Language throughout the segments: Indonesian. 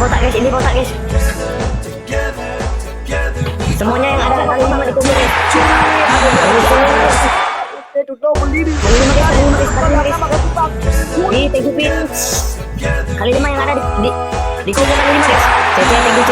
botak guys, ini botak guys. Semuanya yang ada kali 5 dikumpul guys. Di thank you Pin. Kali 5 yang ada di kumpul kali 5 guys. CC thank you C.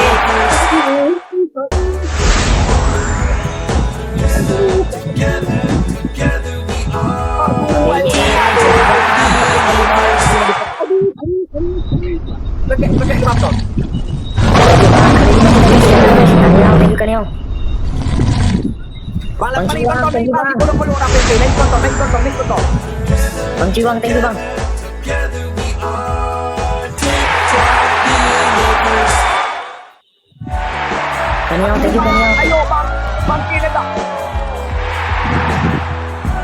Bang Ciwang, thank you bang. Bang Ciwang, thank you bang. Kaniang, thank you Kaniang. Ayo bang, bangkit dah.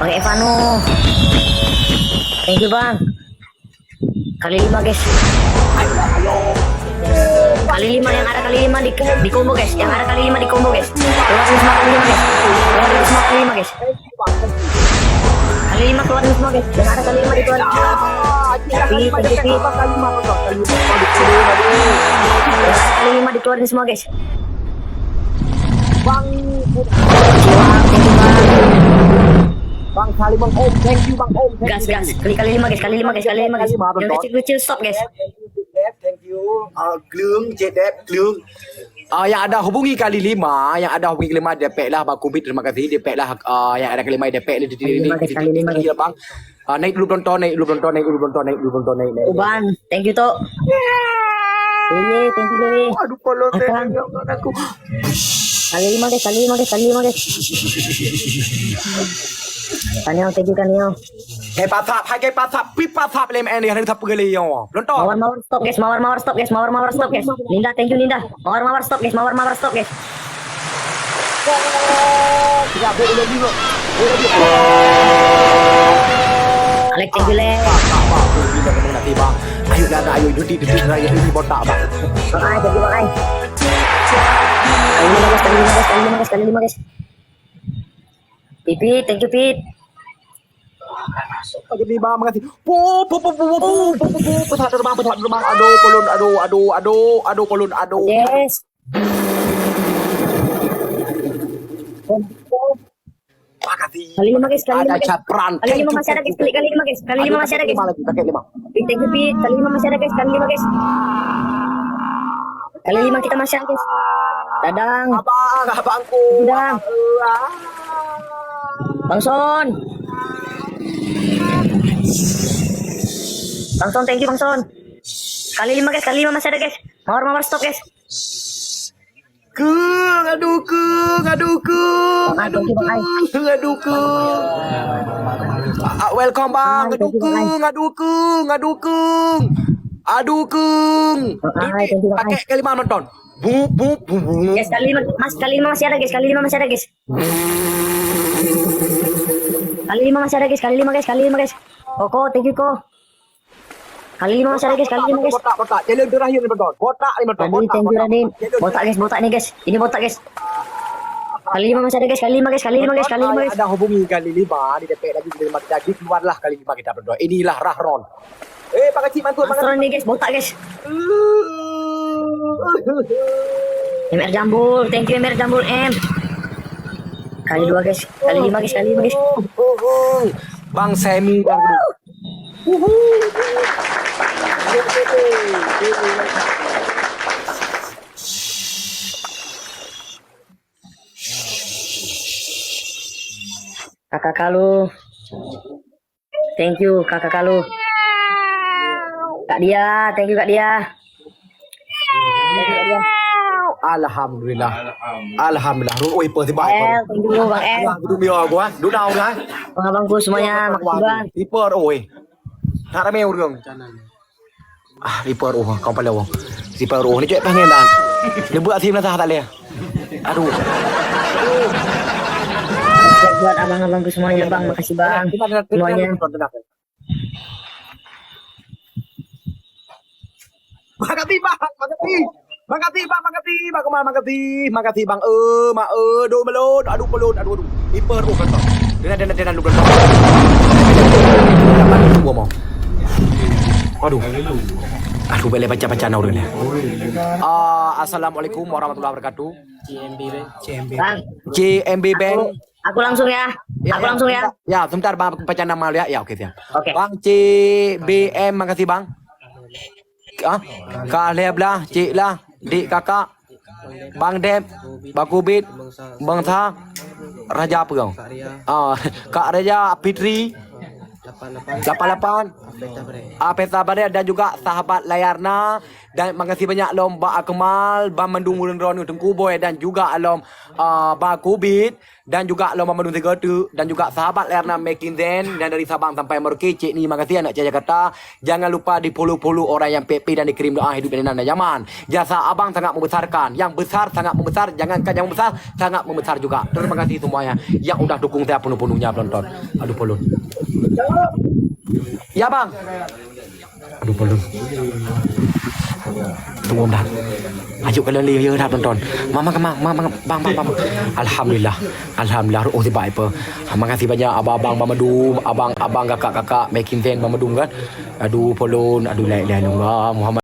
Bang Evano, thank you bang. Kali 5 guys. Kali 5 yang ada kali 5 di combo guys. Yang ada kali 5 di combo guys. Keluar semua kali 5 guys. Keluar semua kali 5 guys. Kali 5 keluar semua guys. Yang ada kali 5 di keluar. Tapi kali 5 dikeluarin semua guys. Bang, Bang kali Bang Om, thank you Bang Om. Gas. Kali 5 guys, kali 5 guys, kali 5 guys. Yang kecil-kecil stop guys. Thank you. Kelung, Jedep, Kelung. Yang ada hubungi kali 5, yang ada hubungi kali 5 DP lah Bang Kumbit, terima kasih. DP lah yang ada kali 5 DP ni kali 5 guys. Bang. Naik dulu penonton, naik. Uban, thank you Tok. Iya, thank you Dewi. Aduh kalau aku. Kali 5 guys. Kaniang, thank you Kaniang. Hai pasap, pi pasap lem ni hari thap geli yo. Penonton. Mawar stop guys. Linda, thank you Linda. Mawar stop guys. Ya boleh dulu. Alex, thank you Lex. Bila kena nak tiba. Ayo duti raya ini botak bang. Bang, thank you bang. Kali 5 guys. Pipi, thank you Pit. Jadi bang makasih. Pesat terbang. Aduh kolon. Yes. Makasih. Kali 5 guys. Ada capran. Kali 5 masih ada guys. Kali 5 guys. Kali 5 masih ada guys. Pakai 5. Pit, thank you Pit. Kali 5 masih ada guys. Kali 5 guys. Kali 5 kita masih ada guys. Dadang. Abangku. Dadang. Bang Son, thank you Bang Son. Kali 5 guys, masih ada guys. Mawar stop guys. Aduh kung. Welcome bang. Aduh kung. Pakai kali 5 nonton. Guys, kali 5 masih ada guys. Kali 5 masih ada guys. Kali 5 guys. Koko, thank you Ko. Kali 5 masih ada guys. Botak. Jalan terakhir ni betul. Botak ni betul. Radin, thank you Radin. Botak nih guys. Ini botak guys. Kali 5 masih ada guys. Kali 5 guys. Ada hubungi kali 5 di DP lagi jadi keluarlah kali 5 kita berdua. Inilah Rahron. Makasih bantuan. Rahron nih guys. Botak guys. MR Jambul, thank you MR Jambul M. Kali 2 guys. Kali 5 guys. Bang Semi bang. Kakak Kalu, thank you Kakak Kalu. Kak Dia, thank you Kak Dia. Alhamdulillah. Oi pertiba. Thank you Bang El. Duduk biar gua. Duduk down lah. Bang abangku semuanya makasih Bang. Tiper oi. Nak ramai urang. Tiper kau pala wong. Tiper ni cek pengen dan. Dia buat sim lah tak leh. Aduh. Buat abang-abangku semuanya Bang, makasih Bang. Semuanya. Makasih bang. Do melon. Aduh. Iper kan. Denan lu belum. Aduh. Aduh, boleh baca-baca nau dulu. Assalamualaikum warahmatullahi wabarakatuh. Bang, JMB Bank. aku langsung ya. Aku langsung ya. Ya, sebentar Bang, aku baca nama lu ya. Ya, oke siap. Oke. Bang CBM, makasih Bang. Kak Leblah, Cik lah, Dik Kakak, Bang Dep, Bakubit, Bang Sa, Raja apa kau? Kak Raja Fitri, 88, Pesta Badar dan juga sahabat layarna. Dan makasih banyak Alom Ba Akmal, Bang Mendung Mulun Ronu Tengku Boy dan juga Alom Bakubit dan juga Alom Mendung Tegatu dan juga sahabat layarna Making Zen dan dari Sabang sampai Merauke. Cik ni makasih anak Jakarta. Jangan lupa di follow orang yang PP dan dikirim doa hidup dan zaman. Jasa abang sangat membesarkan. Yang besar sangat membesar, jangankan yang besar sangat membesar juga. Terima kasih semuanya yang udah dukung saya penuh-penuhnya penonton. Aduh polun. Ya bang. Aduh polun. Tunggu bentar. Ajuk kalian lihat dah tonton. Mama bang. Alhamdulillah. Oh si baik apa. Makasih banyak abang Mamadum, abang kakak Making Zen Mamadum kan. Aduh polon, aduh la ilaha illallah Muhammad